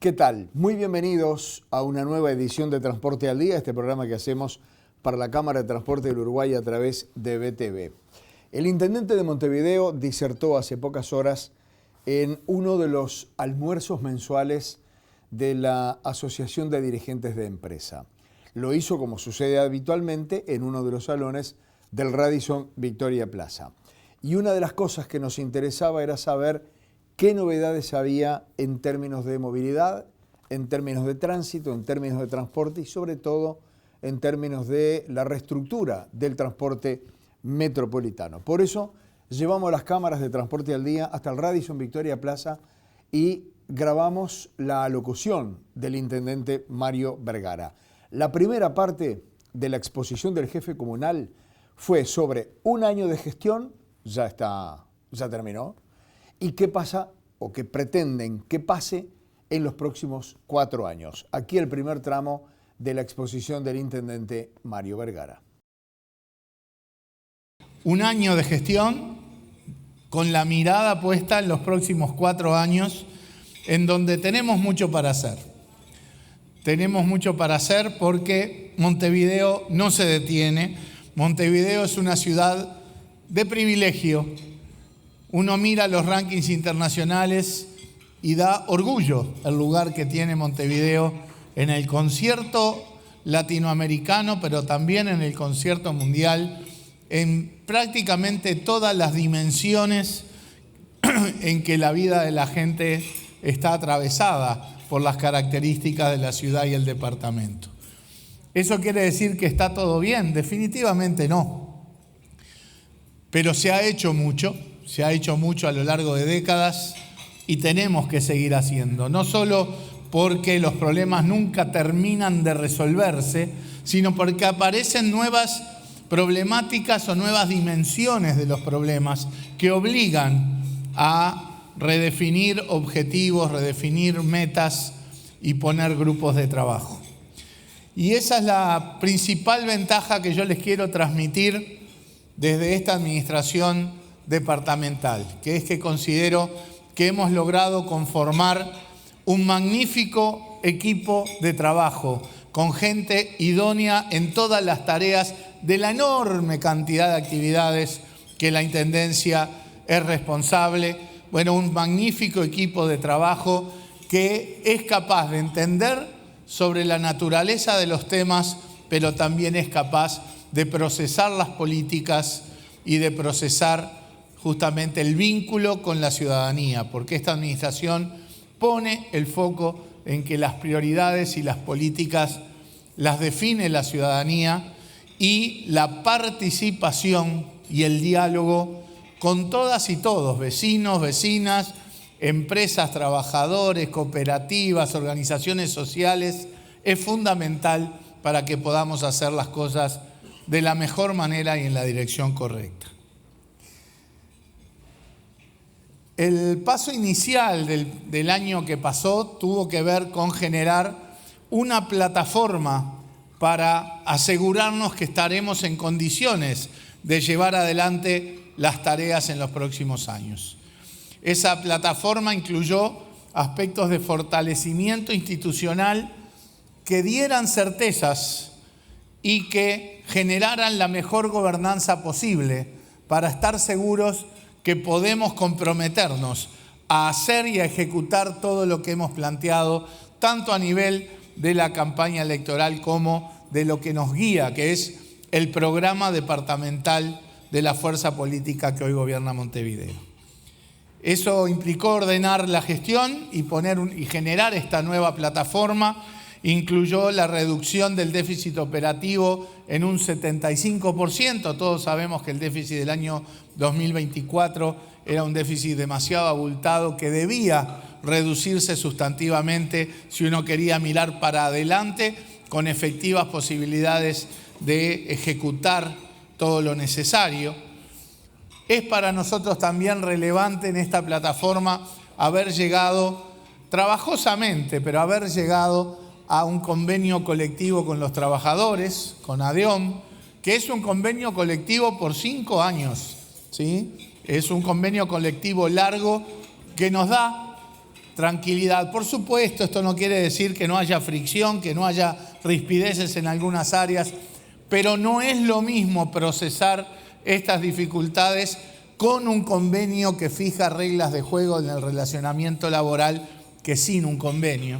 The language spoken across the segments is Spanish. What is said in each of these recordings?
¿Qué tal? Muy bienvenidos a una nueva edición de Transporte al Día, este programa que hacemos para la Cámara de Transporte del Uruguay a través de BTV. El intendente de Montevideo disertó hace pocas horas en uno de los almuerzos mensuales de la Asociación de Dirigentes de Empresa. Lo hizo, como sucede habitualmente, en uno de los salones del Radisson Victoria Plaza. Y una de las cosas que nos interesaba era saber qué novedades había en términos de movilidad, en términos de tránsito, en términos de transporte y sobre todo en términos de la reestructura del transporte metropolitano. Por eso llevamos las cámaras de Transporte al Día hasta el Radisson Victoria Plaza y grabamos la alocución del intendente Mario Vergara. La primera parte de la exposición del jefe comunal fue sobre un año de gestión, ya terminó, y qué pasa o qué pretenden que pase en los próximos 4 años. Aquí el primer tramo de la exposición del intendente Mario Vergara. Un año de gestión con la mirada puesta en los próximos 4 años, en donde tenemos mucho para hacer. Tenemos mucho para hacer porque Montevideo no se detiene. Montevideo es una ciudad de privilegio. Uno mira los rankings internacionales y da orgullo el lugar que tiene Montevideo en el concierto latinoamericano, pero también en el concierto mundial, en prácticamente todas las dimensiones en que la vida de la gente está atravesada por las características de la ciudad y el departamento. ¿Eso quiere decir que está todo bien? Definitivamente no. Pero se ha hecho mucho a lo largo de décadas y tenemos que seguir haciendo. No solo porque los problemas nunca terminan de resolverse, sino porque aparecen nuevas problemáticas o nuevas dimensiones de los problemas que obligan a redefinir objetivos, redefinir metas y poner grupos de trabajo. Y esa es la principal ventaja que yo les quiero transmitir desde esta administración departamental, que es que considero que hemos logrado conformar un magnífico equipo de trabajo con gente idónea en todas las tareas de la enorme cantidad de actividades que la Intendencia es responsable. Bueno, un magnífico equipo de trabajo que es capaz de entender sobre la naturaleza de los temas, pero también es capaz de procesar las políticas y de procesar justamente el vínculo con la ciudadanía, porque esta administración pone el foco en que las prioridades y las políticas las define la ciudadanía y la participación y el diálogo con todas y todos, vecinos, vecinas, empresas, trabajadores, cooperativas, organizaciones sociales, es fundamental para que podamos hacer las cosas de la mejor manera y en la dirección correcta. El paso inicial del año que pasó tuvo que ver con generar una plataforma para asegurarnos que estaremos en condiciones de llevar adelante las tareas en los próximos años. Esa plataforma incluyó aspectos de fortalecimiento institucional que dieran certezas y que generaran la mejor gobernanza posible para estar seguros que podemos comprometernos a hacer y a ejecutar todo lo que hemos planteado, tanto a nivel de la campaña electoral como de lo que nos guía, que es el programa departamental de la fuerza política que hoy gobierna Montevideo. Eso implicó ordenar la gestión y generar esta nueva plataforma. Incluyó la reducción del déficit operativo en un 75%. Todos sabemos que el déficit del año 2024 era un déficit demasiado abultado que debía reducirse sustantivamente si uno quería mirar para adelante con efectivas posibilidades de ejecutar todo lo necesario. Es para nosotros también relevante en esta plataforma haber llegado trabajosamente, pero haber llegado a un convenio colectivo con los trabajadores, con ADEOM, que es un convenio colectivo por 5 años, ¿sí? Es un convenio colectivo largo que nos da tranquilidad. Por supuesto, esto no quiere decir que no haya fricción, que no haya rispideces en algunas áreas, pero no es lo mismo procesar estas dificultades con un convenio que fija reglas de juego en el relacionamiento laboral que sin un convenio.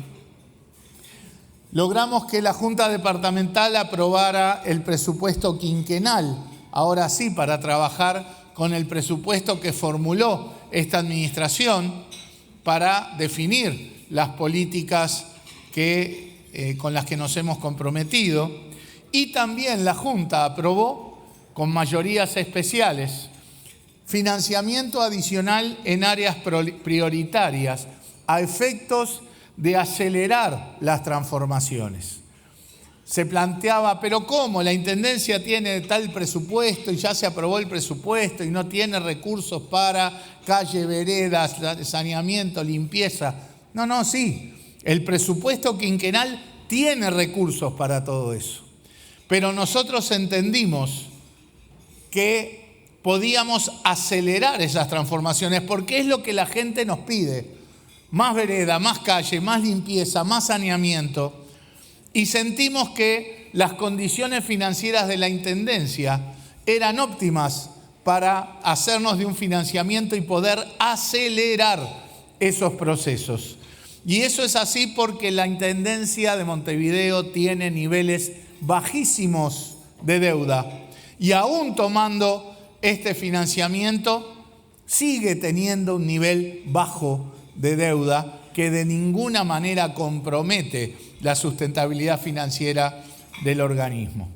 Logramos que la Junta Departamental aprobara el presupuesto quinquenal, ahora sí, para trabajar con el presupuesto que formuló esta administración para definir las políticas con las que nos hemos comprometido. Y también la Junta aprobó con mayorías especiales financiamiento adicional en áreas prioritarias a efectos de acelerar las transformaciones. Se planteaba, pero ¿cómo? La Intendencia tiene tal presupuesto y ya se aprobó el presupuesto y no tiene recursos para calle, veredas, saneamiento, limpieza. No, sí, el presupuesto quinquenal tiene recursos para todo eso. Pero nosotros entendimos que podíamos acelerar esas transformaciones porque es lo que la gente nos pide. Más vereda, más calle, más limpieza, más saneamiento. Y sentimos que las condiciones financieras de la Intendencia eran óptimas para hacernos de un financiamiento y poder acelerar esos procesos. Y eso es así porque la Intendencia de Montevideo tiene niveles bajísimos de deuda. Y aún tomando este financiamiento, sigue teniendo un nivel bajo de deuda que de ninguna manera compromete la sustentabilidad financiera del organismo.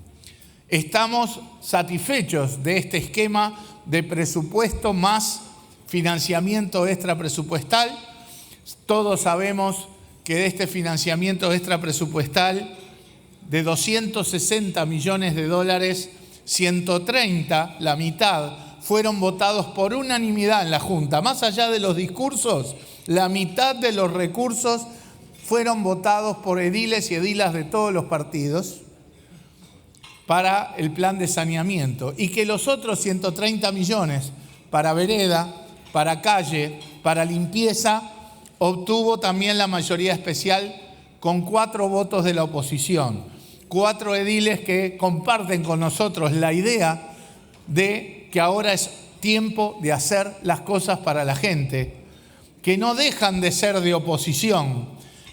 Estamos satisfechos de este esquema de presupuesto más financiamiento extrapresupuestal. Todos sabemos que de este financiamiento extrapresupuestal de 260 millones de dólares, 130, la mitad, fueron votados por unanimidad en la Junta. Más allá de los discursos, la mitad de los recursos fueron votados por ediles y edilas de todos los partidos para el plan de saneamiento y que los otros 130 millones para vereda, para calle, para limpieza, obtuvo también la mayoría especial con 4 votos de la oposición. 4 ediles que comparten con nosotros la idea de que ahora es tiempo de hacer las cosas para la gente, que no dejan de ser de oposición,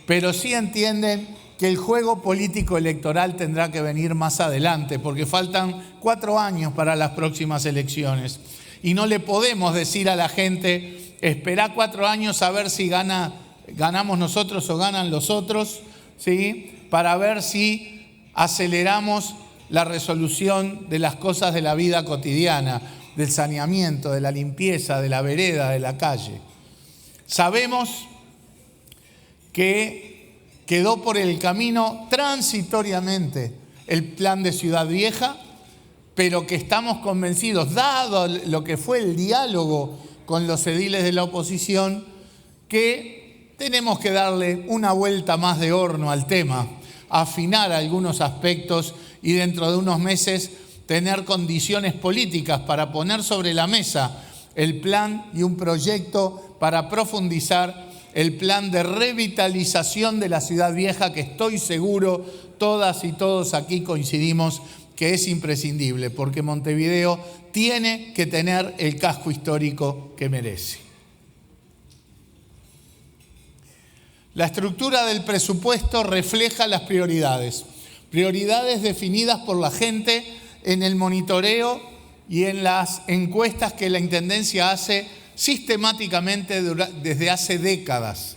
pero sí entienden que el juego político electoral tendrá que venir más adelante, porque faltan 4 años para las próximas elecciones. Y no le podemos decir a la gente, esperá 4 años a ver si ganamos nosotros o ganan los otros, ¿sí? Para ver si aceleramos la resolución de las cosas de la vida cotidiana, del saneamiento, de la limpieza, de la vereda, de la calle. Sabemos que quedó por el camino transitoriamente el plan de Ciudad Vieja, pero que estamos convencidos, dado lo que fue el diálogo con los ediles de la oposición, que tenemos que darle una vuelta más de horno al tema, afinar algunos aspectos y dentro de unos meses tener condiciones políticas para poner sobre la mesa el plan y un proyecto para profundizar el plan de revitalización de la Ciudad Vieja, que estoy seguro todas y todos aquí coincidimos que es imprescindible, porque Montevideo tiene que tener el casco histórico que merece. La estructura del presupuesto refleja las prioridades definidas por la gente en el monitoreo y en las encuestas que la Intendencia hace sistemáticamente desde hace décadas.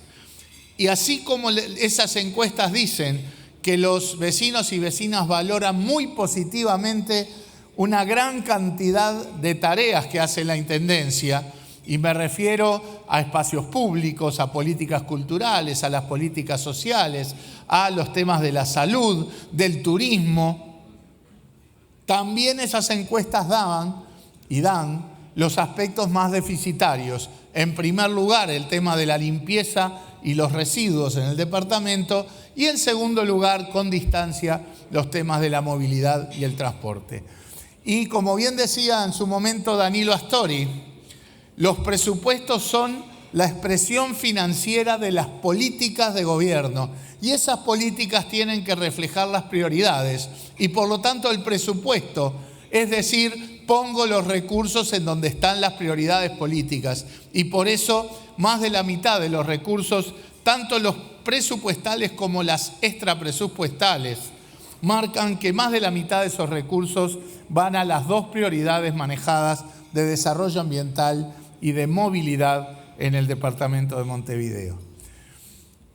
Y así como esas encuestas dicen que los vecinos y vecinas valoran muy positivamente una gran cantidad de tareas que hace la Intendencia, y me refiero a espacios públicos, a políticas culturales, a las políticas sociales, a los temas de la salud, del turismo. También esas encuestas daban y dan los aspectos más deficitarios. En primer lugar, el tema de la limpieza y los residuos en el departamento, y en segundo lugar, con distancia, los temas de la movilidad y el transporte. Y como bien decía en su momento Danilo Astori, los presupuestos son la expresión financiera de las políticas de gobierno. Y esas políticas tienen que reflejar las prioridades y por lo tanto el presupuesto, es decir, pongo los recursos en donde están las prioridades políticas. Y por eso más de la mitad de los recursos, tanto los presupuestales como las extrapresupuestales, marcan que más de la mitad de esos recursos van a las dos prioridades manejadas de desarrollo ambiental y de movilidad en el departamento de Montevideo.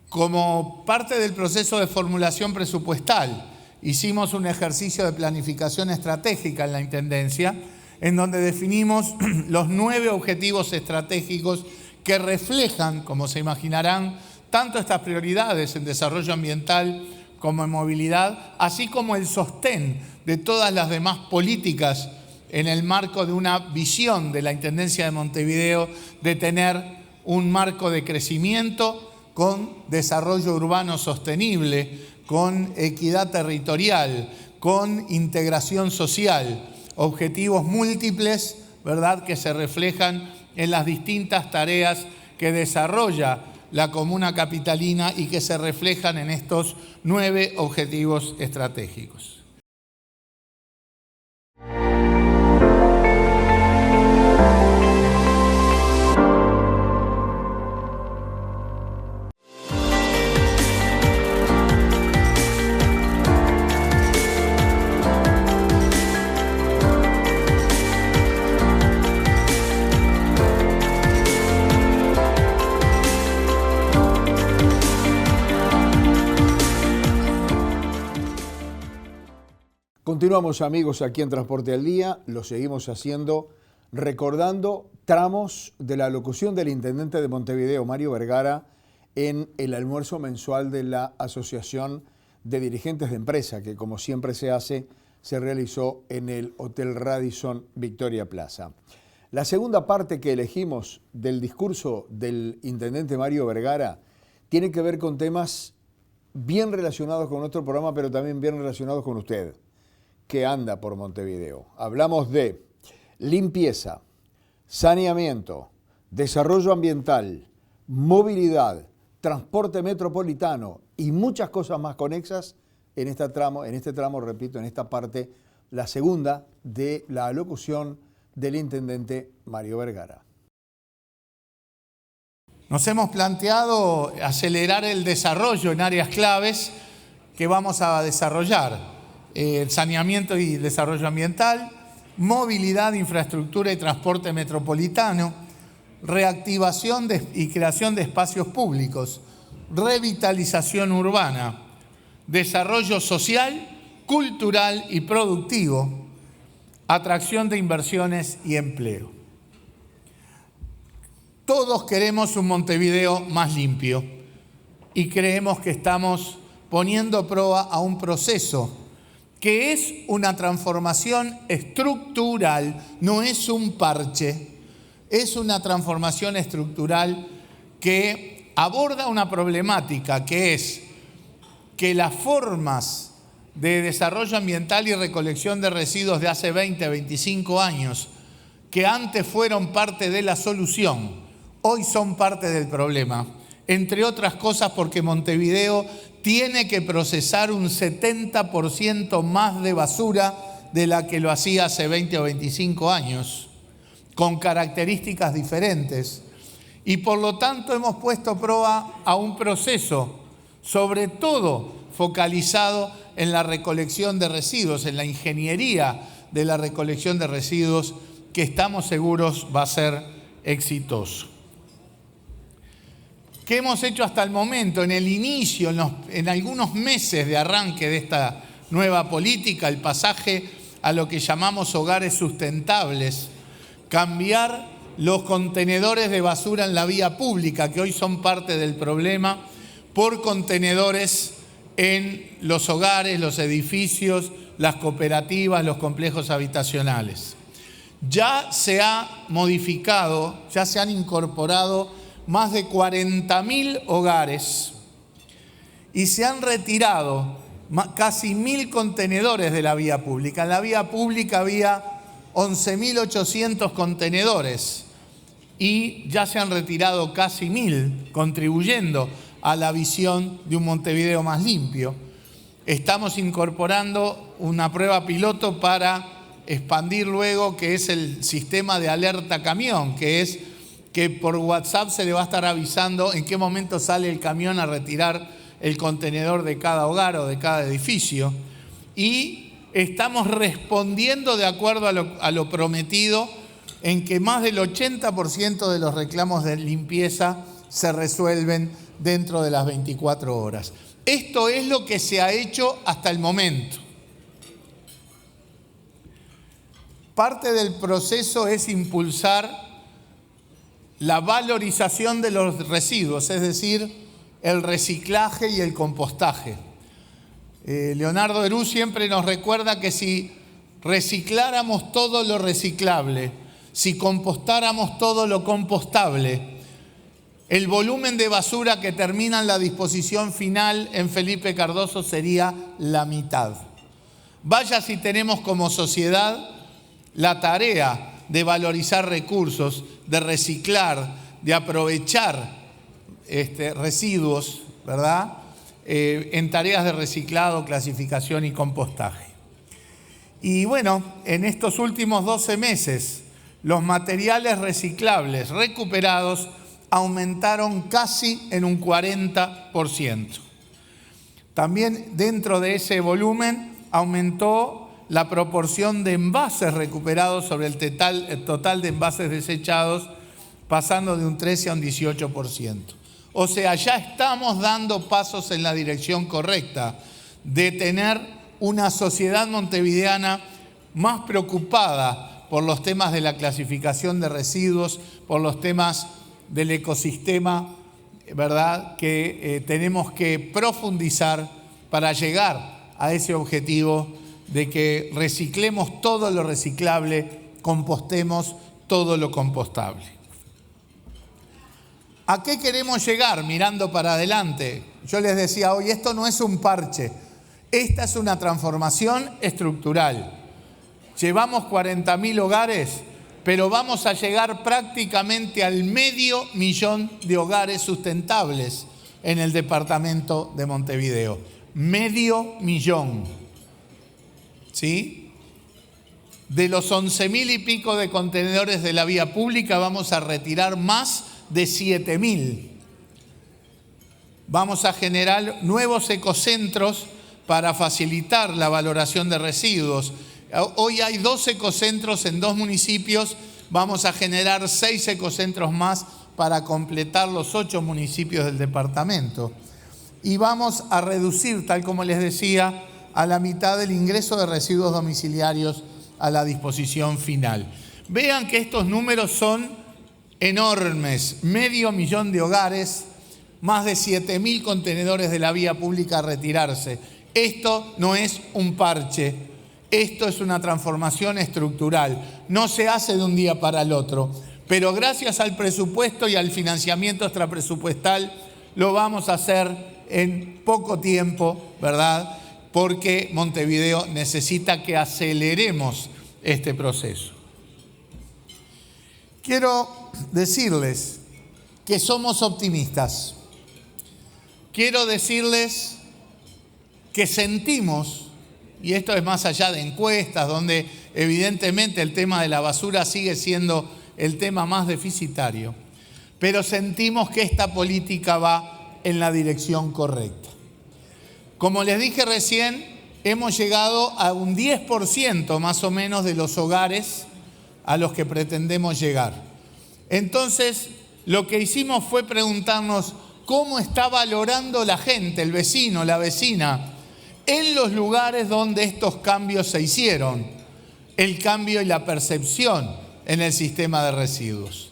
Como parte del proceso de formulación presupuestal, hicimos un ejercicio de planificación estratégica en la Intendencia, en donde definimos los 9 objetivos estratégicos que reflejan, como se imaginarán, tanto estas prioridades en desarrollo ambiental como en movilidad, así como el sostén de todas las demás políticas en el marco de una visión de la Intendencia de Montevideo de tener un marco de crecimiento con desarrollo urbano sostenible, con equidad territorial, con integración social, objetivos múltiples, ¿verdad?, que se reflejan en las distintas tareas que desarrolla la comuna capitalina y que se reflejan en estos 9 objetivos estratégicos. Continuamos, amigos, aquí en Transporte al Día. Lo seguimos haciendo recordando tramos de la locución del intendente de Montevideo, Mario Vergara, en el almuerzo mensual de la Asociación de Dirigentes de Empresa, que como siempre se hace, se realizó en el Hotel Radisson Victoria Plaza. La segunda parte que elegimos del discurso del intendente Mario Vergara tiene que ver con temas bien relacionados con nuestro programa, pero también bien relacionados con usted, que anda por Montevideo. Hablamos de limpieza, saneamiento, desarrollo ambiental, movilidad, transporte metropolitano y muchas cosas más conexas en este tramo, repito, en esta parte, la segunda de la alocución del intendente Mario Vergara. Nos hemos planteado acelerar el desarrollo en áreas claves que vamos a desarrollar. Saneamiento y desarrollo ambiental, movilidad, infraestructura y transporte metropolitano, reactivación y creación de espacios públicos, revitalización urbana, desarrollo social, cultural y productivo, atracción de inversiones y empleo. Todos queremos un Montevideo más limpio y creemos que estamos poniendo prueba a un proceso que es una transformación estructural, no es un parche, es una transformación estructural que aborda una problemática que es que las formas de desarrollo ambiental y recolección de residuos de hace 20, 25 años, que antes fueron parte de la solución, hoy son parte del problema, entre otras cosas porque Montevideo tiene que procesar un 70% más de basura de la que lo hacía hace 20 o 25 años, con características diferentes. Y por lo tanto hemos puesto prueba a un proceso, sobre todo focalizado en la recolección de residuos, en la ingeniería de la recolección de residuos, que estamos seguros va a ser exitoso. ¿Qué hemos hecho hasta el momento? En el inicio, en algunos meses de arranque de esta nueva política, el pasaje a lo que llamamos hogares sustentables, cambiar los contenedores de basura en la vía pública, que hoy son parte del problema, por contenedores en los hogares, los edificios, las cooperativas, los complejos habitacionales. Ya se ha modificado, ya se han incorporado más de 40.000 hogares y se han retirado casi 1.000 contenedores de la vía pública. En la vía pública había 11.800 contenedores y ya se han retirado casi 1.000, contribuyendo a la visión de un Montevideo más limpio. Estamos incorporando una prueba piloto para expandir luego, que es el sistema de alerta camión, que es que por WhatsApp se le va a estar avisando en qué momento sale el camión a retirar el contenedor de cada hogar o de cada edificio. Y estamos respondiendo de acuerdo a lo prometido, en que más del 80% de los reclamos de limpieza se resuelven dentro de las 24 horas. Esto es lo que se ha hecho hasta el momento. Parte del proceso es impulsar la valorización de los residuos, es decir, el reciclaje y el compostaje. Leonardo Herú siempre nos recuerda que si recicláramos todo lo reciclable, si compostáramos todo lo compostable, el volumen de basura que termina en la disposición final en Felipe Cardoso sería la mitad. Vaya si tenemos como sociedad la tarea de valorizar recursos, de reciclar, de aprovechar residuos, ¿verdad? En tareas de reciclado, clasificación y compostaje. Y bueno, en estos últimos 12 meses, los materiales reciclables recuperados aumentaron casi en un 40%. También dentro de ese volumen aumentó la proporción de envases recuperados sobre el total de envases desechados, pasando de un 13 a un 18%. O sea, ya estamos dando pasos en la dirección correcta de tener una sociedad montevideana más preocupada por los temas de la clasificación de residuos, por los temas del ecosistema, ¿verdad?, que tenemos que profundizar para llegar a ese objetivo de que reciclemos todo lo reciclable, compostemos todo lo compostable. ¿A qué queremos llegar mirando para adelante? Yo les decía hoy, esto no es un parche, esta es una transformación estructural. Llevamos 40.000 hogares, pero vamos a llegar prácticamente al 500.000 de hogares sustentables en el departamento de Montevideo. 500.000, ¿sí? De los 11.000 y pico de contenedores de la vía pública vamos a retirar más de 7.000. Vamos a generar nuevos ecocentros para facilitar la valoración de residuos. Hoy hay 2 ecocentros en 2 municipios, vamos a generar 6 ecocentros más para completar los 8 municipios del departamento. Y vamos a reducir, tal como les decía, a la mitad el ingreso de residuos domiciliarios a la disposición final. Vean que estos números son enormes, 500.000 de hogares, más de 7.000 contenedores de la vía pública a retirarse. Esto no es un parche, esto es una transformación estructural. No se hace de un día para el otro, pero gracias al presupuesto y al financiamiento extrapresupuestal lo vamos a hacer en poco tiempo, ¿verdad?, porque Montevideo necesita que aceleremos este proceso. Quiero decirles que somos optimistas. Quiero decirles que sentimos, y esto es más allá de encuestas, donde evidentemente el tema de la basura sigue siendo el tema más deficitario, pero sentimos que esta política va en la dirección correcta. Como les dije recién, hemos llegado a un 10% más o menos de los hogares a los que pretendemos llegar. Entonces, lo que hicimos fue preguntarnos cómo está valorando la gente, el vecino, la vecina, en los lugares donde estos cambios se hicieron, el cambio y la percepción en el sistema de residuos.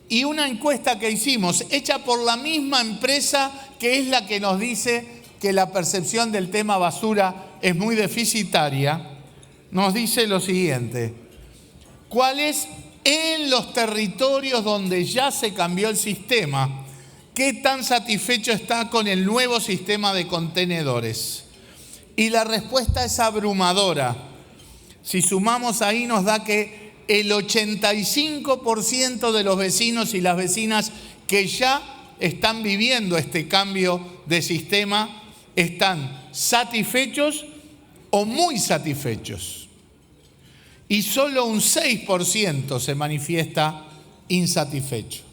Y una encuesta que hicimos, hecha por la misma empresa que es la que nos dice que la percepción del tema basura es muy deficitaria, nos dice lo siguiente: ¿cuál es en los territorios donde ya se cambió el sistema? ¿Qué tan satisfecho está con el nuevo sistema de contenedores? Y la respuesta es abrumadora. Si sumamos ahí nos da que el 85% de los vecinos y las vecinas que ya están viviendo este cambio de sistema están satisfechos o muy satisfechos. Y solo un 6% se manifiesta insatisfecho.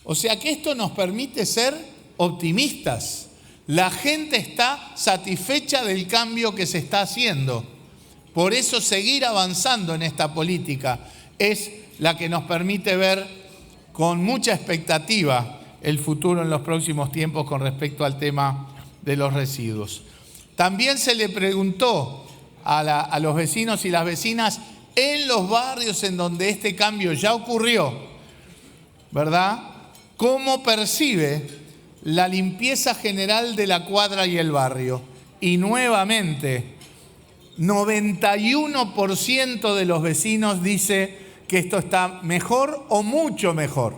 O sea que esto nos permite ser optimistas. La gente está satisfecha del cambio que se está haciendo. Por eso seguir avanzando en esta política es la que nos permite ver con mucha expectativa el futuro en los próximos tiempos con respecto al tema de los residuos. También se le preguntó a los vecinos y las vecinas en los barrios en donde este cambio ya ocurrió, ¿verdad?, cómo percibe la limpieza general de la cuadra y el barrio. Y nuevamente, 91% de los vecinos dice que esto está mejor o mucho mejor.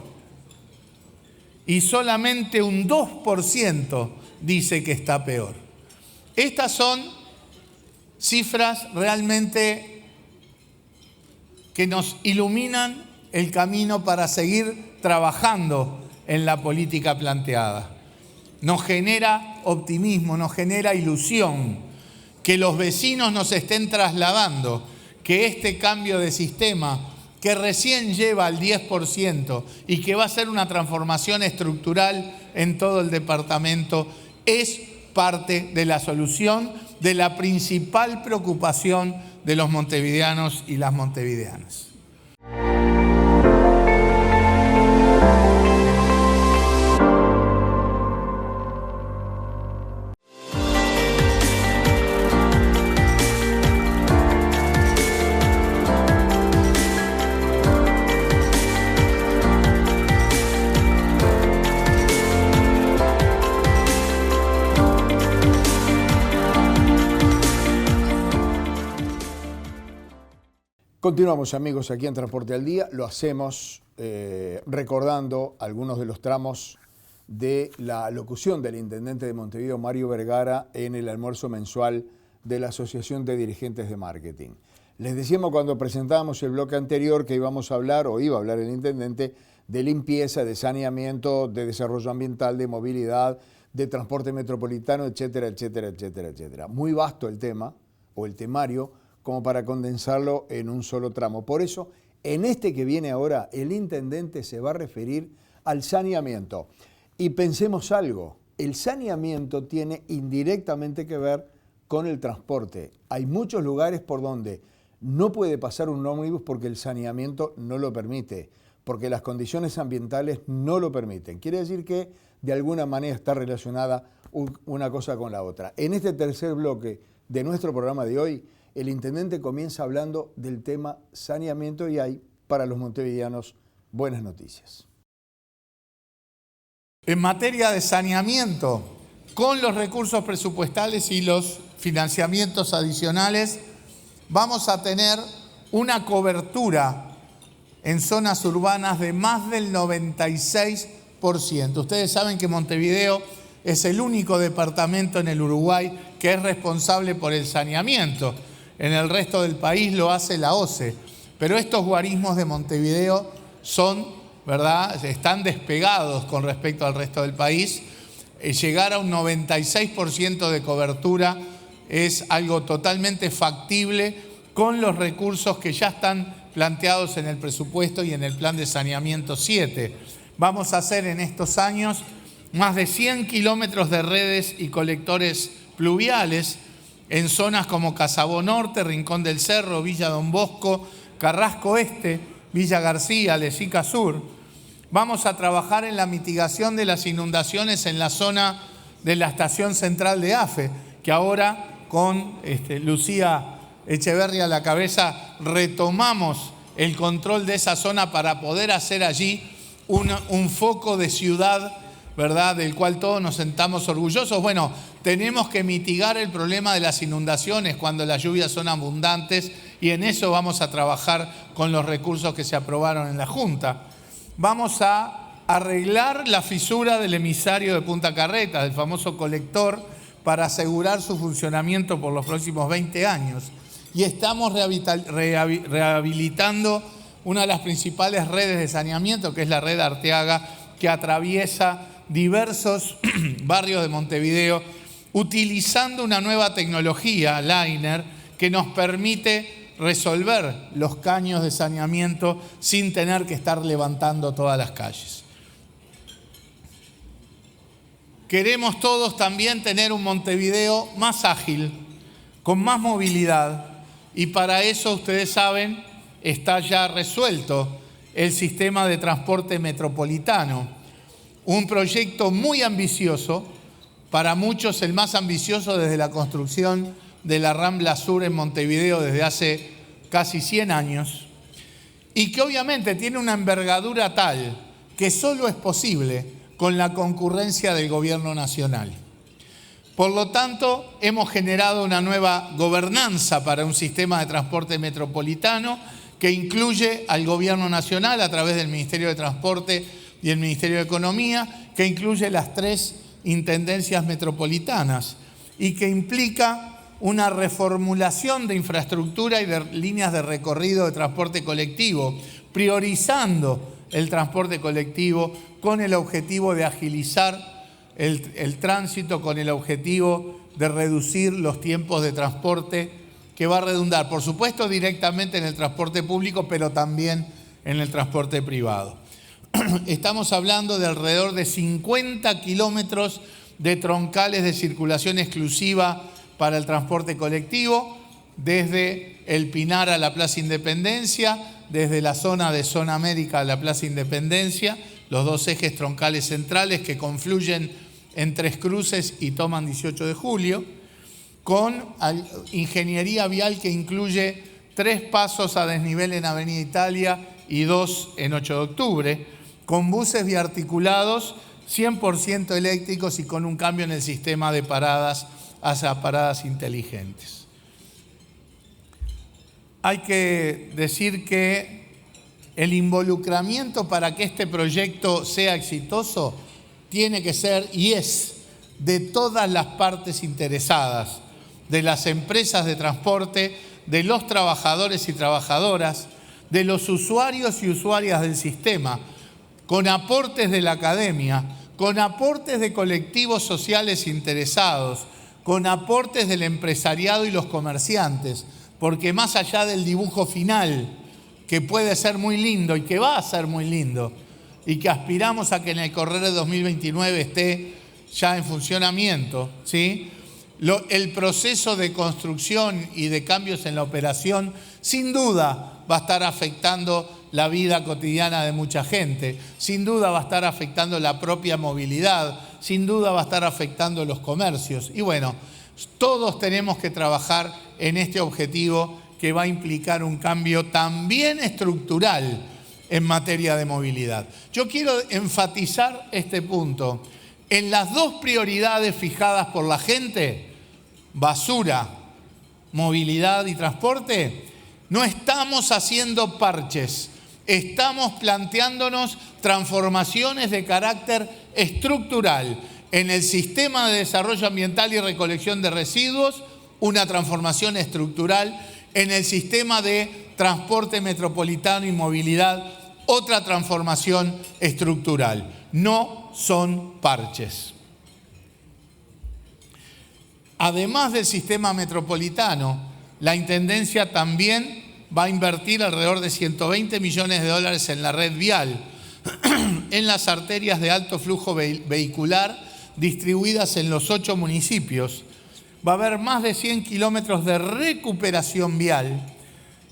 Y solamente un 2% dice que está peor. Estas son cifras realmente que nos iluminan el camino para seguir trabajando en la política planteada. Nos genera optimismo, nos genera ilusión que los vecinos nos estén trasladando, que este cambio de sistema, que recién lleva al 10% y que va a ser una transformación estructural en todo el departamento, es parte de la solución de la principal preocupación de los montevideanos y las montevideanas. Continuamos, amigos, aquí en Transporte al Día. Lo hacemos recordando algunos de los tramos de la locución del intendente de Montevideo, Mario Vergara, en el almuerzo mensual de la Asociación de Dirigentes de Marketing. Les decíamos cuando presentábamos el bloque anterior que íbamos a hablar, o iba a hablar el intendente, de limpieza, de saneamiento, de desarrollo ambiental, de movilidad, de transporte metropolitano, etcétera, etcétera, etcétera, etcétera. Muy vasto el tema, o el temario, como para condensarlo en un solo tramo. Por eso, en este que viene ahora, el intendente se va a referir al saneamiento. Y pensemos algo, el saneamiento tiene indirectamente que ver con el transporte. Hay muchos lugares por donde no puede pasar un ómnibus porque el saneamiento no lo permite, porque las condiciones ambientales no lo permiten. Quiere decir que de alguna manera está relacionada una cosa con la otra. En este tercer bloque de nuestro programa de hoy, el intendente comienza hablando del tema saneamiento y hay, para los montevideanos, buenas noticias. En materia de saneamiento, con los recursos presupuestales y los financiamientos adicionales, vamos a tener una cobertura en zonas urbanas de más del 96%. Ustedes saben que Montevideo es el único departamento en el Uruguay que es responsable por el saneamiento. En el resto del país lo hace la OCE, pero estos guarismos de Montevideo son, ¿verdad?, están despegados con respecto al resto del país. Llegar a un 96% de cobertura es algo totalmente factible con los recursos que ya están planteados en el presupuesto y en el plan de saneamiento 7. Vamos a hacer en estos años más de 100 kilómetros de redes y colectores pluviales en zonas como Casabó Norte, Rincón del Cerro, Villa Don Bosco, Carrasco Este, Villa García, Lesica Sur. Vamos a trabajar en la mitigación de las inundaciones en la zona de la estación central de AFE, que ahora con Lucía Echeverria a la cabeza retomamos el control de esa zona para poder hacer allí un foco de ciudad, ¿verdad?, del cual todos nos sentamos orgullosos. Bueno, tenemos que mitigar el problema de las inundaciones cuando las lluvias son abundantes y en eso vamos a trabajar con los recursos que se aprobaron en la Junta. Vamos a arreglar la fisura del emisario de Punta Carretas, del famoso colector, para asegurar su funcionamiento por los próximos 20 años. y estamos rehabilitando una de las principales redes de saneamiento, que es la red Arteaga, que atraviesa diversos barrios de Montevideo, utilizando una nueva tecnología, liner, que nos permite resolver los caños de saneamiento sin tener que estar levantando todas las calles. Queremos todos también tener un Montevideo más ágil, con más movilidad, y para eso, ustedes saben, está ya resuelto el sistema de transporte metropolitano, un proyecto muy ambicioso, para muchos el más ambicioso desde la construcción de la Rambla Sur en Montevideo desde hace casi 100 años, y que obviamente tiene una envergadura tal que solo es posible con la concurrencia del Gobierno Nacional. Por lo tanto, hemos generado una nueva gobernanza para un sistema de transporte metropolitano que incluye al Gobierno Nacional a través del Ministerio de Transporte y el Ministerio de Economía, que incluye las 3 intendencias metropolitanas y que implica una reformulación de infraestructura y de líneas de recorrido de transporte colectivo, priorizando el transporte colectivo con el objetivo de agilizar el tránsito, con el objetivo de reducir los tiempos de transporte, que va a redundar, por supuesto, directamente en el transporte público, pero también en el transporte privado. Estamos hablando de alrededor de 50 kilómetros de troncales de circulación exclusiva para el transporte colectivo, desde el Pinar a la Plaza Independencia, desde la zona de Zona América a la Plaza Independencia, los 2 ejes troncales centrales que confluyen en Tres Cruces y toman 18 de julio, con ingeniería vial que incluye 3 pasos a desnivel en Avenida Italia y 2 en 8 de octubre, con buses biarticulados 100% eléctricos y con un cambio en el sistema de paradas hacia paradas inteligentes. Hay que decir que el involucramiento para que este proyecto sea exitoso tiene que ser y es de todas las partes interesadas, de las empresas de transporte, de los trabajadores y trabajadoras, de los usuarios y usuarias del sistema, con aportes de la academia, con aportes de colectivos sociales interesados, con aportes del empresariado y los comerciantes, porque más allá del dibujo final, que puede ser muy lindo y que va a ser muy lindo, y que aspiramos a que en el correr de 2029 esté ya en funcionamiento, ¿sí? El proceso de construcción y de cambios en la operación sin duda va a estar afectando la vida cotidiana de mucha gente, sin duda va a estar afectando la propia movilidad, sin duda va a estar afectando los comercios. Y bueno, todos tenemos que trabajar en este objetivo que va a implicar un cambio también estructural en materia de movilidad. Yo quiero enfatizar este punto. En las 2 prioridades fijadas por la gente, basura, movilidad y transporte, no estamos haciendo parches, estamos planteándonos transformaciones de carácter estructural en el sistema de desarrollo ambiental y recolección de residuos, una transformación estructural en el sistema de transporte metropolitano y movilidad, otra transformación estructural. No son parches. Además del sistema metropolitano, la Intendencia también va a invertir alrededor de $120 millones en la red vial, en las arterias de alto flujo vehicular distribuidas en los 8 municipios. Va a haber más de 100 kilómetros de recuperación vial,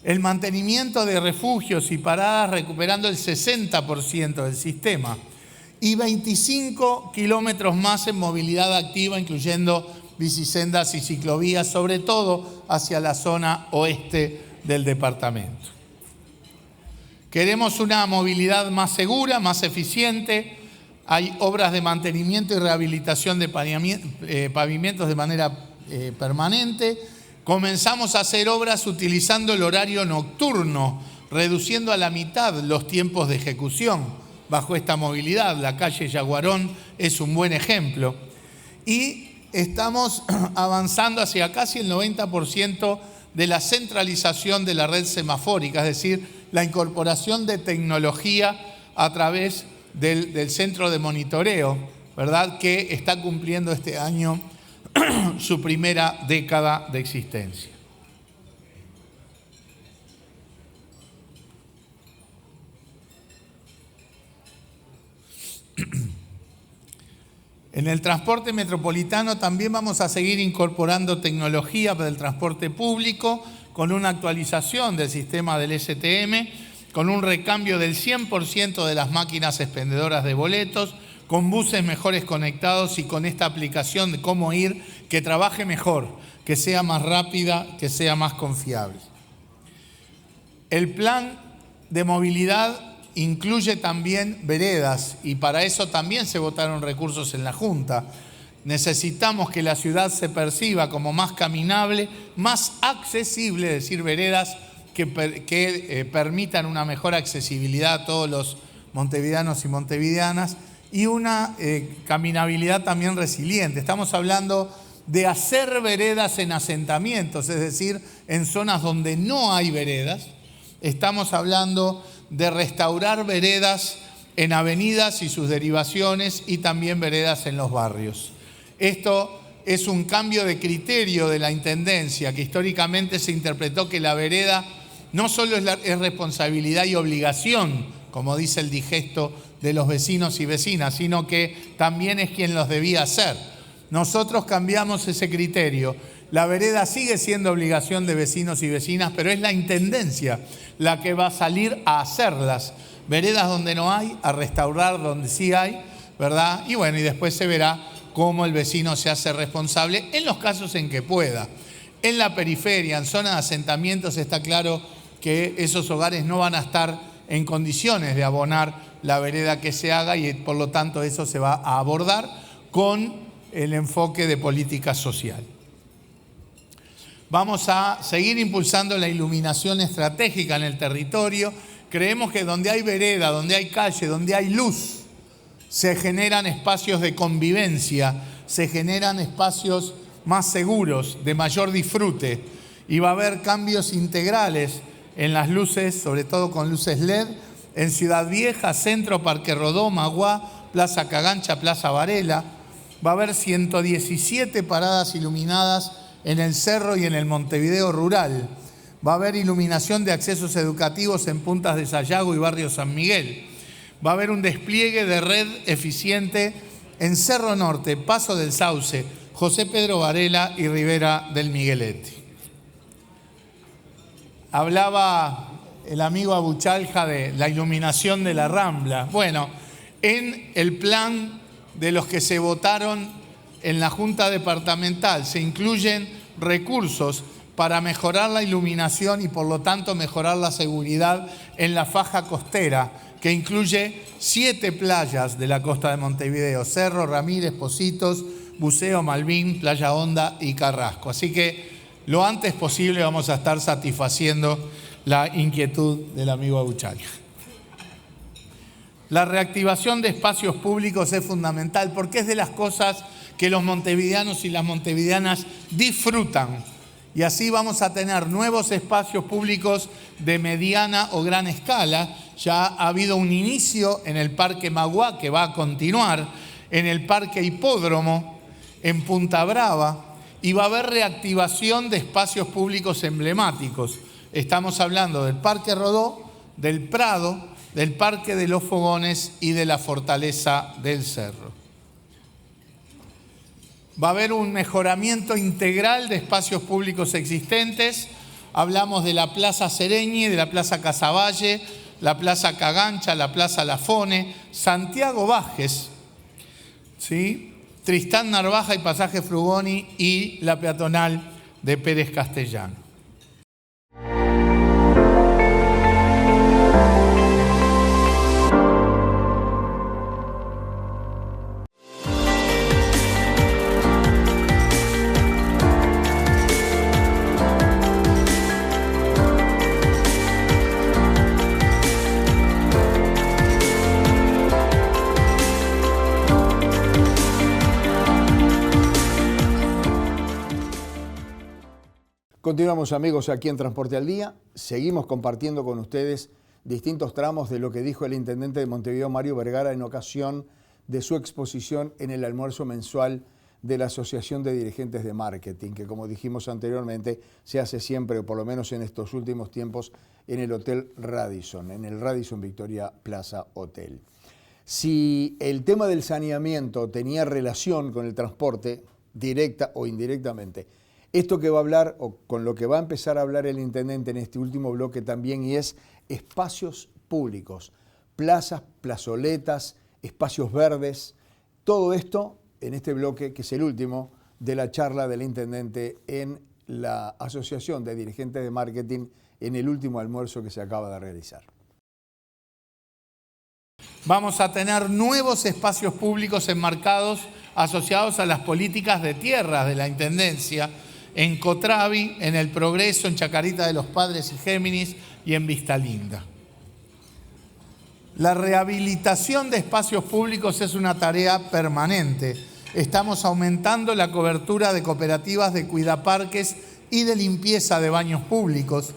el mantenimiento de refugios y paradas recuperando el 60% del sistema y 25 kilómetros más en movilidad activa, incluyendo bicisendas y ciclovías, sobre todo hacia la zona oeste del departamento. Queremos una movilidad más segura, más eficiente. Hay obras de mantenimiento y rehabilitación de pavimentos de manera permanente. Comenzamos a hacer obras utilizando el horario nocturno, reduciendo a la mitad los tiempos de ejecución bajo esta movilidad. La calle Yaguarón es un buen ejemplo. Y estamos avanzando hacia casi el 90% de la centralización de la red semafórica, es decir, la incorporación de tecnología a través del centro de monitoreo, ¿verdad?, que está cumpliendo este año su primera década de existencia. En el transporte metropolitano también vamos a seguir incorporando tecnología para el transporte público con una actualización del sistema del STM, con un recambio del 100% de las máquinas expendedoras de boletos, con buses mejores conectados y con esta aplicación de cómo ir, que trabaje mejor, que sea más rápida, que sea más confiable. El plan de movilidad incluye también veredas y para eso también se votaron recursos en la Junta. Necesitamos que la ciudad se perciba como más caminable, más accesible, es decir, veredas que permitan una mejor accesibilidad a todos los montevideanos y montevideanas y una caminabilidad también resiliente. Estamos hablando de hacer veredas en asentamientos, es decir, en zonas donde no hay veredas. Estamos hablando de restaurar veredas en avenidas y sus derivaciones y también veredas en los barrios. Esto es un cambio de criterio de la Intendencia, que históricamente se interpretó que la vereda no solo es responsabilidad y obligación, como dice el digesto de los vecinos y vecinas, sino que también es quien los debía hacer. Nosotros cambiamos ese criterio. La vereda sigue siendo obligación de vecinos y vecinas, pero es la Intendencia la que va a salir a hacerlas. Veredas donde no hay, a restaurar donde sí hay, ¿verdad? Y bueno, y después se verá cómo el vecino se hace responsable en los casos en que pueda. En la periferia, en zonas de asentamientos, está claro que esos hogares no van a estar en condiciones de abonar la vereda que se haga y por lo tanto eso se va a abordar con el enfoque de política social. Vamos a seguir impulsando la iluminación estratégica en el territorio. Creemos que donde hay vereda, donde hay calle, donde hay luz, se generan espacios de convivencia, se generan espacios más seguros, de mayor disfrute. Y va a haber cambios integrales en las luces, sobre todo con luces LED, en Ciudad Vieja, Centro, Parque Rodó, Magua, Plaza Cagancha, Plaza Varela. Va a haber 117 paradas iluminadas en el Cerro y en el Montevideo rural. Va a haber iluminación de accesos educativos en Puntas de Sayago y Barrio San Miguel. Va a haber un despliegue de red eficiente en Cerro Norte, Paso del Sauce, José Pedro Varela y Rivera del Miguelete. Hablaba el amigo Abuchalja de la iluminación de la Rambla. Bueno, en el plan de los que se votaron en la Junta Departamental se incluyen recursos para mejorar la iluminación y por lo tanto mejorar la seguridad en la faja costera, que incluye 7 playas de la costa de Montevideo: Cerro, Ramírez, Pocitos, Buceo, Malvin, Playa Honda y Carrasco. Así que lo antes posible vamos a estar satisfaciendo la inquietud del amigo Abuchalja. La reactivación de espacios públicos es fundamental porque es de las cosas que los montevideanos y las montevideanas disfrutan. Y así vamos a tener nuevos espacios públicos de mediana o gran escala. Ya ha habido un inicio en el Parque Magua, que va a continuar, en el Parque Hipódromo, en Punta Brava, y va a haber reactivación de espacios públicos emblemáticos. Estamos hablando del Parque Rodó, del Prado, del Parque de los Fogones y de la Fortaleza del Cerro. Va a haber un mejoramiento integral de espacios públicos existentes. Hablamos de la Plaza Sereñi, de la Plaza Casavalle, la Plaza Cagancha, la Plaza Lafone, Santiago Bajes, ¿sí?, Tristán Narvaja y Pasaje Frugoni y la peatonal de Pérez Castellano. Continuamos, amigos, aquí en Transporte al Día. Seguimos compartiendo con ustedes distintos tramos de lo que dijo el intendente de Montevideo, Mario Vergara, en ocasión de su exposición en el almuerzo mensual de la Asociación de Dirigentes de Marketing, que, como dijimos anteriormente, se hace siempre, o por lo menos en estos últimos tiempos, en el Hotel Radisson, en el Radisson Victoria Plaza Hotel. Si el tema del saneamiento tenía relación con el transporte, directa o indirectamente, esto que va a hablar, o con lo que va a empezar a hablar el intendente en este último bloque también, y es espacios públicos, plazas, plazoletas, espacios verdes, todo esto en este bloque, que es el último de la charla del intendente en la Asociación de Dirigentes de Marketing, en el último almuerzo que se acaba de realizar. Vamos a tener nuevos espacios públicos enmarcados asociados a las políticas de tierras de la Intendencia, en Cotrabi, en El Progreso, en Chacarita de los Padres y Géminis y en Vista Linda. La rehabilitación de espacios públicos es una tarea permanente. Estamos aumentando la cobertura de cooperativas de cuidaparques y de limpieza de baños públicos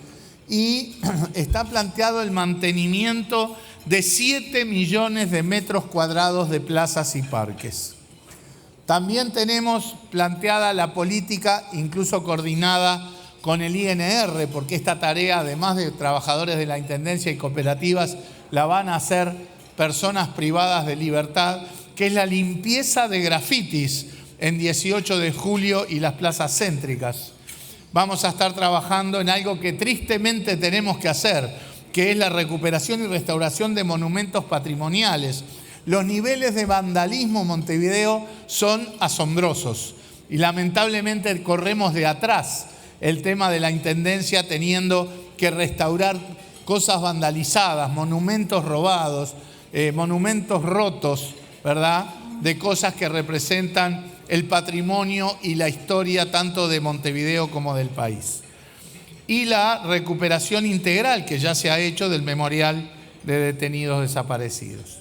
y está planteado el mantenimiento de 7 millones de metros cuadrados de plazas y parques. También tenemos planteada la política, incluso coordinada con el INR, porque esta tarea, además de trabajadores de la Intendencia y cooperativas, la van a hacer personas privadas de libertad, que es la limpieza de grafitis en 18 de julio y las plazas céntricas. Vamos a estar trabajando en algo que tristemente tenemos que hacer, que es la recuperación y restauración de monumentos patrimoniales. Los niveles de vandalismo en Montevideo son asombrosos y lamentablemente corremos de atrás el tema de la Intendencia, teniendo que restaurar cosas vandalizadas, monumentos robados, monumentos rotos, ¿verdad?, de cosas que representan el patrimonio y la historia tanto de Montevideo como del país. Y la recuperación integral que ya se ha hecho del Memorial de Detenidos Desaparecidos.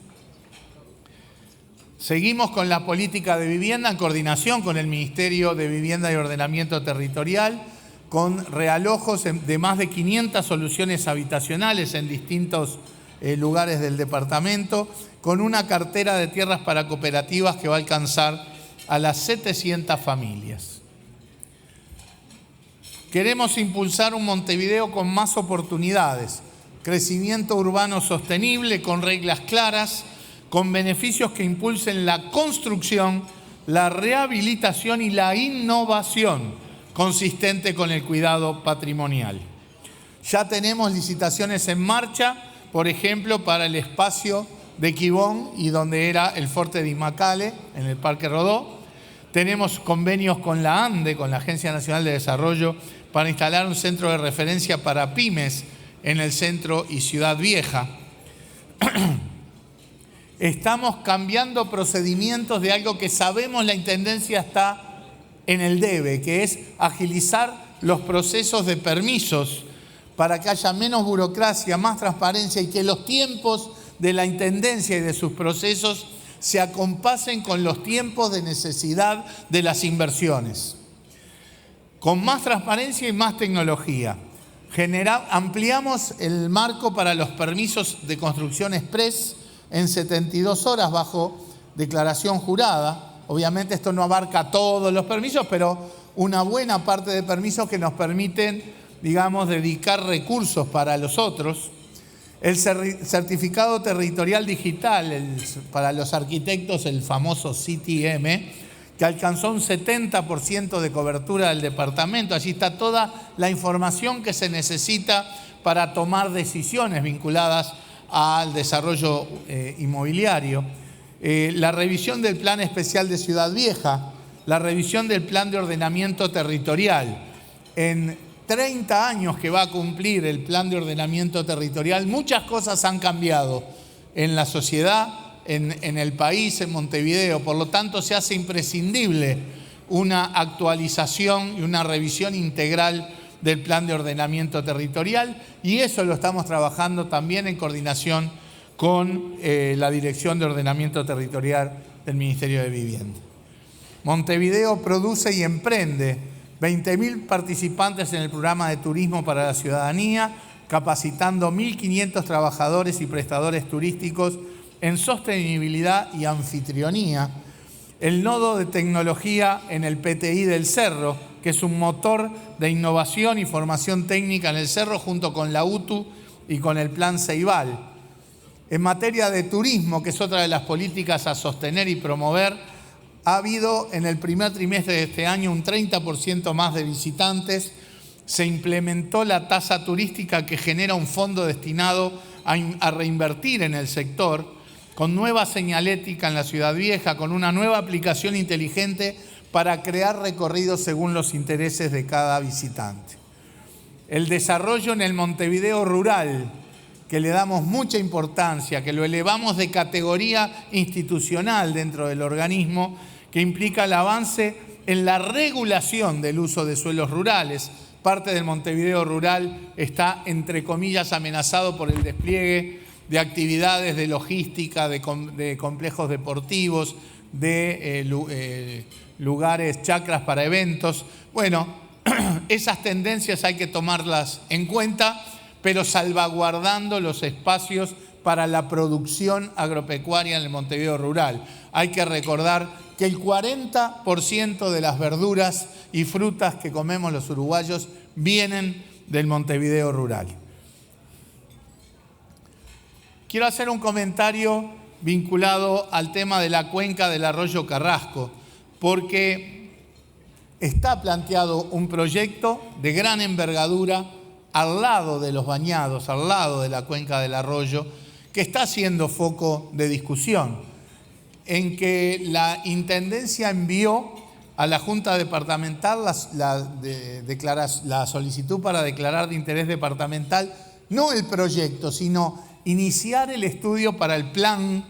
Seguimos con la política de vivienda en coordinación con el Ministerio de Vivienda y Ordenamiento Territorial, con realojos de más de 500 soluciones habitacionales en distintos lugares del departamento, con una cartera de tierras para cooperativas que va a alcanzar a las 700 familias. Queremos impulsar un Montevideo con más oportunidades, crecimiento urbano sostenible, con reglas claras, con beneficios que impulsen la construcción, la rehabilitación y la innovación consistente con el cuidado patrimonial. Ya tenemos licitaciones en marcha, por ejemplo, para el espacio de Quibón y donde era el Forte de Imacale, en el Parque Rodó. Tenemos convenios con la ANDE, con la Agencia Nacional de Desarrollo, para instalar un centro de referencia para pymes en el centro y Ciudad Vieja. Estamos cambiando procedimientos de algo que sabemos la Intendencia está en el debe, que es agilizar los procesos de permisos para que haya menos burocracia, más transparencia y que los tiempos de la Intendencia y de sus procesos se acompasen con los tiempos de necesidad de las inversiones. Con más transparencia y más tecnología. Ampliamos el marco para los permisos de construcción express en 72 horas bajo declaración jurada. Obviamente esto no abarca todos los permisos, pero una buena parte de permisos que nos permiten, digamos, dedicar recursos para los otros. El certificado territorial digital para los arquitectos, el famoso CTM, que alcanzó un 70% de cobertura del departamento. Allí está toda la información que se necesita para tomar decisiones vinculadas al desarrollo inmobiliario. La revisión del Plan Especial de Ciudad Vieja, la revisión del Plan de Ordenamiento Territorial. En 30 años que va a cumplir el Plan de Ordenamiento Territorial, muchas cosas han cambiado en la sociedad, en el país, en Montevideo. Por lo tanto, se hace imprescindible una actualización y una revisión integral del Plan de Ordenamiento Territorial, y eso lo estamos trabajando también en coordinación con la Dirección de Ordenamiento Territorial del Ministerio de Vivienda. Montevideo produce y emprende 20.000 participantes en el programa de turismo para la ciudadanía, capacitando 1.500 trabajadores y prestadores turísticos en sostenibilidad y anfitrionía. El nodo de tecnología en el PTI del Cerro, que es un motor de innovación y formación técnica en el Cerro, junto con la UTU y con el Plan Ceibal. En materia de turismo, que es otra de las políticas a sostener y promover, ha habido en el primer trimestre de este año un 30% más de visitantes. Se implementó la tasa turística, que genera un fondo destinado a reinvertir en el sector, con nueva señalética en la Ciudad Vieja, con una nueva aplicación inteligente para crear recorridos según los intereses de cada visitante. El desarrollo en el Montevideo rural, que le damos mucha importancia, que lo elevamos de categoría institucional dentro del organismo, que implica el avance en la regulación del uso de suelos rurales. Parte del Montevideo rural está, entre comillas, amenazado por el despliegue de actividades de logística, de complejos deportivos, de lugares, chacras para eventos. Bueno, esas tendencias hay que tomarlas en cuenta, pero salvaguardando los espacios para la producción agropecuaria en el Montevideo rural. Hay que recordar que el 40% de las verduras y frutas que comemos los uruguayos vienen del Montevideo rural. Quiero hacer un comentario vinculado al tema de la cuenca del arroyo Carrasco, porque está planteado un proyecto de gran envergadura al lado de los bañados, al lado de la cuenca del arroyo, que está siendo foco de discusión, en que la Intendencia envió a la Junta Departamental la solicitud para declarar de interés departamental, no el proyecto, sino iniciar el estudio para el plan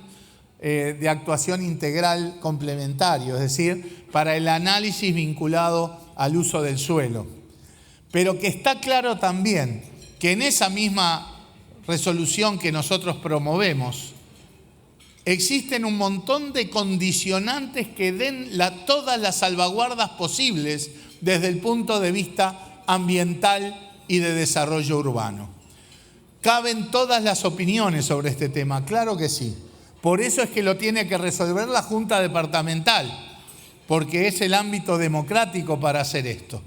de actuación integral complementario, es decir, para el análisis vinculado al uso del suelo. Pero que está claro también que en esa misma resolución que nosotros promovemos, existen un montón de condicionantes que den todas las salvaguardas posibles desde el punto de vista ambiental y de desarrollo urbano. ¿Caben todas las opiniones sobre este tema? Claro que sí. Por eso es que lo tiene que resolver la Junta Departamental, porque es el ámbito democrático para hacer esto.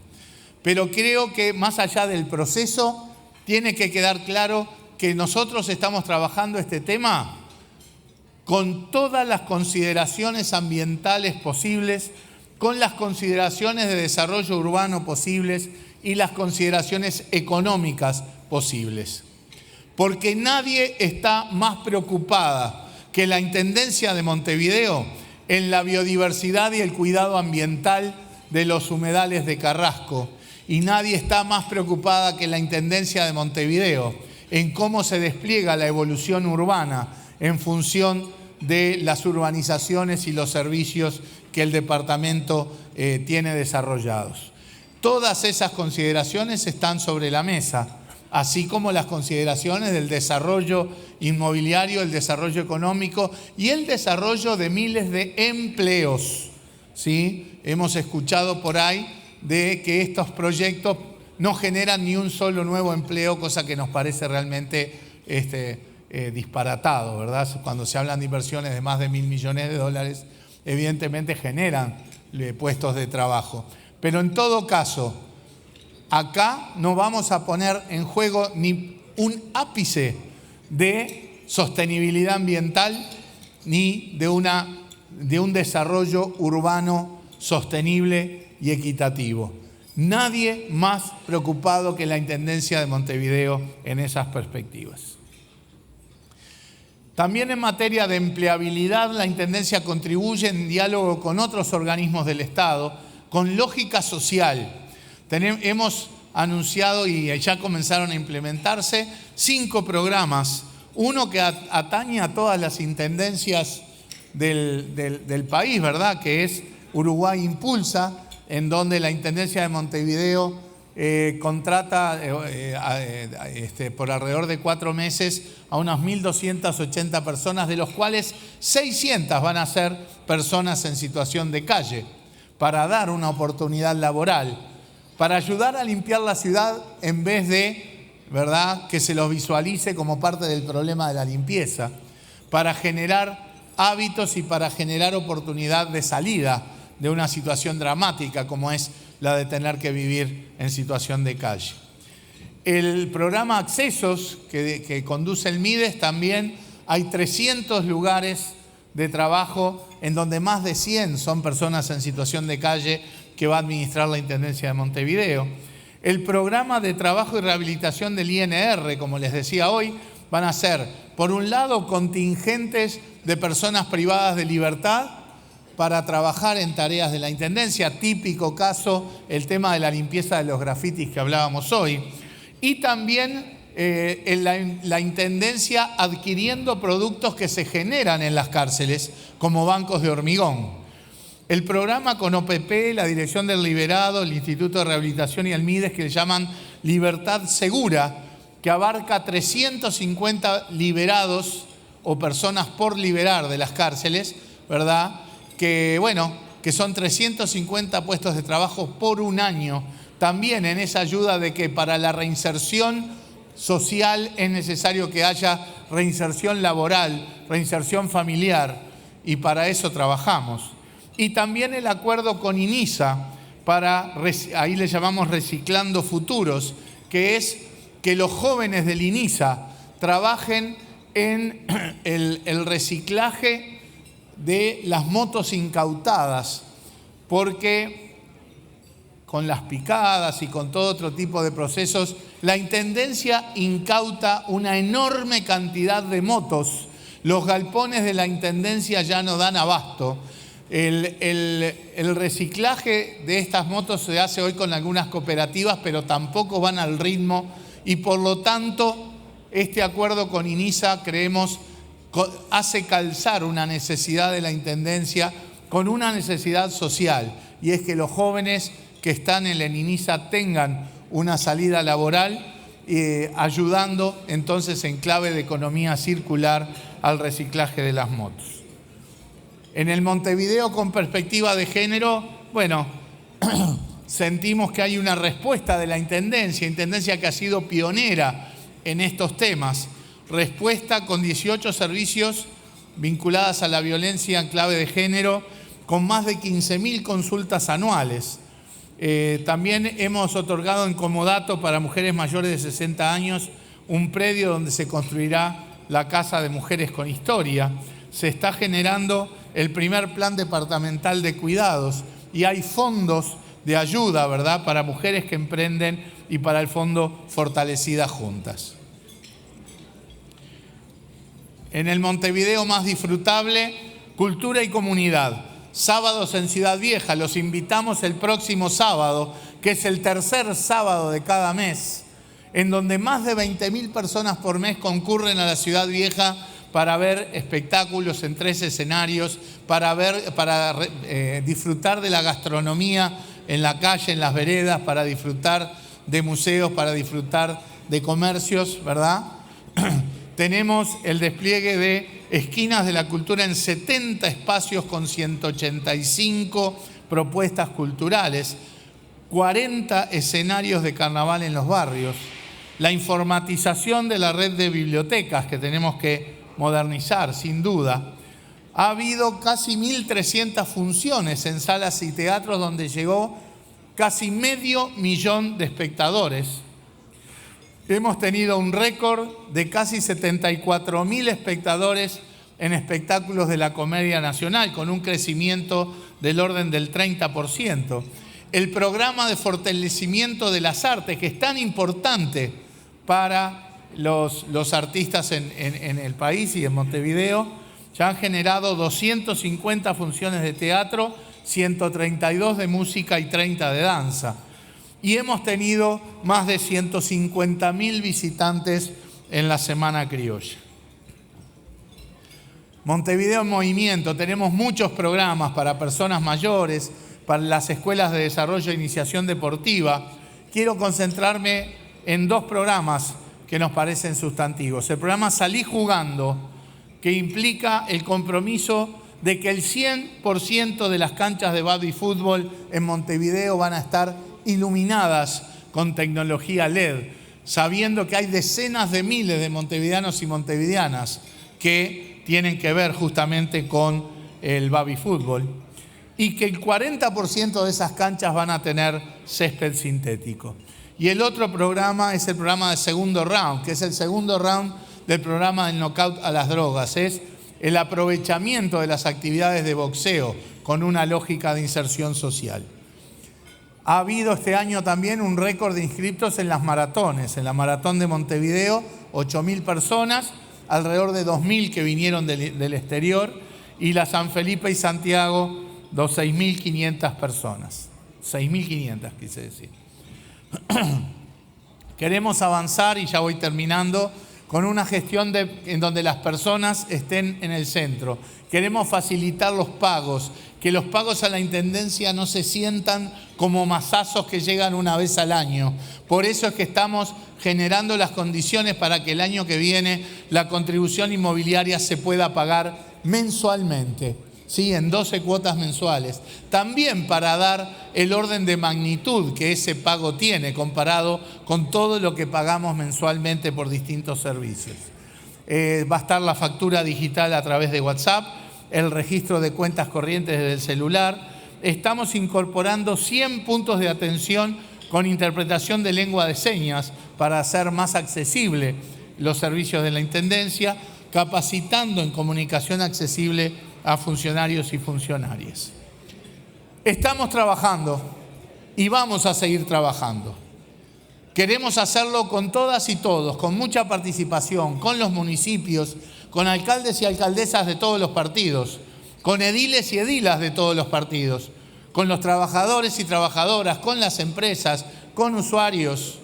Pero creo que más allá del proceso, tiene que quedar claro que nosotros estamos trabajando este tema con todas las consideraciones ambientales posibles, con las consideraciones de desarrollo urbano posibles y las consideraciones económicas posibles. Porque nadie está más preocupada que la Intendencia de Montevideo en la biodiversidad y el cuidado ambiental de los humedales de Carrasco. Y nadie está más preocupada que la Intendencia de Montevideo en cómo se despliega la evolución urbana en función de las urbanizaciones y los servicios que el departamento tiene desarrollados. Todas esas consideraciones están sobre la mesa, así como las consideraciones del desarrollo inmobiliario, el desarrollo económico y el desarrollo de miles de empleos. ¿Sí? Hemos escuchado por ahí de que estos proyectos no generan ni un solo nuevo empleo, cosa que nos parece realmente disparatado, ¿verdad? Cuando se hablan de inversiones de más de $1.000 millones, evidentemente generan puestos de trabajo. Pero en todo caso, acá no vamos a poner en juego ni un ápice de sostenibilidad ambiental ni de un desarrollo urbano sostenible y equitativo. Nadie más preocupado que la Intendencia de Montevideo en esas perspectivas. También en materia de empleabilidad, la Intendencia contribuye en diálogo con otros organismos del Estado, con lógica social. Hemos anunciado y ya comenzaron a implementarse 5 programas, uno que atañe a todas las intendencias del país, ¿verdad? Que es Uruguay Impulsa, en donde la Intendencia de Montevideo contrata por alrededor de 4 meses a unas 1.280 personas, de los cuales 600 van a ser personas en situación de calle, para dar una oportunidad laboral. para ayudar a limpiar la ciudad en vez de, ¿verdad?, que se los visualice como parte del problema de la limpieza, para generar hábitos y para generar oportunidad de salida de una situación dramática como es la de tener que vivir en situación de calle. El programa Accesos que conduce el MIDES también hay 300 lugares de trabajo en donde más de 100 son personas en situación de calle que va a administrar la Intendencia de Montevideo. El programa de trabajo y rehabilitación del INR, como les decía hoy, van a ser, por un lado, contingentes de personas privadas de libertad para trabajar en tareas de la Intendencia, típico caso, el tema de la limpieza de los grafitis que hablábamos hoy, y también la Intendencia adquiriendo productos que se generan en las cárceles, como bancos de hormigón. El programa con OPP, la Dirección del Liberado, el Instituto de Rehabilitación y el MIDES, que le llaman Libertad Segura, que abarca 350 liberados o personas por liberar de las cárceles, ¿verdad?, que son 350 puestos de trabajo por un año. También en esa ayuda de que para la reinserción social es necesario que haya reinserción laboral, reinserción familiar, y para eso trabajamos. Y también el acuerdo con INISA, ahí le llamamos Reciclando Futuros, que es que los jóvenes del INISA trabajen en el reciclaje de las motos incautadas, porque con las picadas y con todo otro tipo de procesos, la Intendencia incauta una enorme cantidad de motos. Los galpones de la Intendencia ya no dan abasto. El reciclaje de estas motos se hace hoy con algunas cooperativas, pero tampoco van al ritmo, y por lo tanto este acuerdo con INISA, creemos, hace calzar una necesidad de la Intendencia con una necesidad social, y es que los jóvenes que están en el INISA tengan una salida laboral, ayudando entonces en clave de economía circular al reciclaje de las motos. En el Montevideo con perspectiva de género, sentimos que hay una respuesta de la Intendencia que ha sido pionera en estos temas. Respuesta con 18 servicios vinculadas a la violencia en clave de género, con más de 15.000 consultas anuales. También hemos otorgado en comodato para mujeres mayores de 60 años un predio donde se construirá la Casa de Mujeres con Historia. Se está generando el primer plan departamental de cuidados y hay fondos de ayuda, ¿verdad?, para mujeres que emprenden y para el fondo Fortalecidas Juntas. En el Montevideo más disfrutable, cultura y comunidad. Sábados en Ciudad Vieja, los invitamos el próximo sábado, que es el tercer sábado de cada mes, en donde más de 20.000 personas por mes concurren a la Ciudad Vieja para ver espectáculos en 3 escenarios, para disfrutar de la gastronomía en la calle, en las veredas, para disfrutar de museos, para disfrutar de comercios, ¿verdad? Tenemos el despliegue de esquinas de la cultura en 70 espacios con 185 propuestas culturales, 40 escenarios de carnaval en los barrios, la informatización de la red de bibliotecas que tenemos que modernizar, sin duda. Ha habido casi 1.300 funciones en salas y teatros donde llegó casi 500.000 de espectadores. Hemos tenido un récord de casi 74.000 espectadores en espectáculos de la Comedia Nacional, con un crecimiento del orden del 30%. El programa de fortalecimiento de las artes, que es tan importante para los artistas en el país y en Montevideo, ya han generado 250 funciones de teatro, 132 de música y 30 de danza. Y hemos tenido más de 150.000 visitantes en la Semana Criolla. Montevideo en Movimiento, tenemos muchos programas para personas mayores, para las escuelas de desarrollo e iniciación deportiva. Quiero concentrarme en 2 programas que nos parecen sustantivos. El programa Salí Jugando, que implica el compromiso de que el 100% de las canchas de baby fútbol en Montevideo van a estar iluminadas con tecnología LED, sabiendo que hay decenas de miles de montevideanos y montevideanas que tienen que ver justamente con el baby fútbol, y que el 40% de esas canchas van a tener césped sintético. Y el otro programa es el programa de segundo round, que es el segundo round del programa del knockout a las drogas. Es el aprovechamiento de las actividades de boxeo con una lógica de inserción social. Ha habido este año también un récord de inscriptos en las maratones. En la maratón de Montevideo, 8.000 personas, alrededor de 2.000 que vinieron del exterior, y la San Felipe y Santiago, 6.500 personas. 6.500 quise decir. Queremos avanzar, y ya voy terminando, con una gestión en donde las personas estén en el centro. Queremos facilitar los pagos, que los pagos a la Intendencia no se sientan como masazos que llegan una vez al año. Por eso es que estamos generando las condiciones para que el año que viene la contribución inmobiliaria se pueda pagar mensualmente, ¿sí? En 12 cuotas mensuales. También para dar el orden de magnitud que ese pago tiene comparado con todo lo que pagamos mensualmente por distintos servicios. Va a estar la factura digital a través de WhatsApp, el registro de cuentas corrientes desde el celular. Estamos incorporando 100 puntos de atención con interpretación de lengua de señas para hacer más accesible los servicios de la Intendencia, capacitando en comunicación accesible a funcionarios y funcionarias. Estamos trabajando y vamos a seguir trabajando. Queremos hacerlo con todas y todos, con mucha participación, con los municipios, con alcaldes y alcaldesas de todos los partidos, con ediles y edilas de todos los partidos, con los trabajadores y trabajadoras, con las empresas, con usuarios,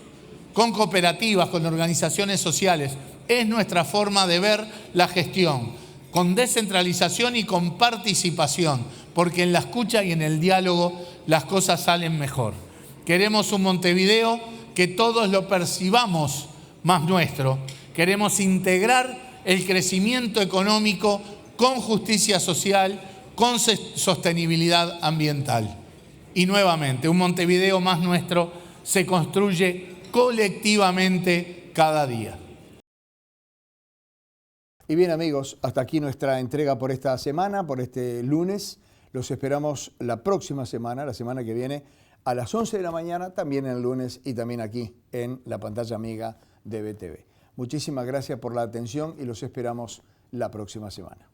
con cooperativas, con organizaciones sociales. Es nuestra forma de ver la gestión, con descentralización y con participación, porque en la escucha y en el diálogo las cosas salen mejor. Queremos un Montevideo que todos lo percibamos más nuestro. Queremos integrar el crecimiento económico con justicia social, con sostenibilidad ambiental. Y nuevamente, un Montevideo más nuestro se construye colectivamente cada día. Y bien, amigos, hasta aquí nuestra entrega por esta semana, por este lunes. Los esperamos la próxima semana, la semana que viene, a las 11 de la mañana, también el lunes y también aquí en la pantalla amiga de BTV. Muchísimas gracias por la atención y los esperamos la próxima semana.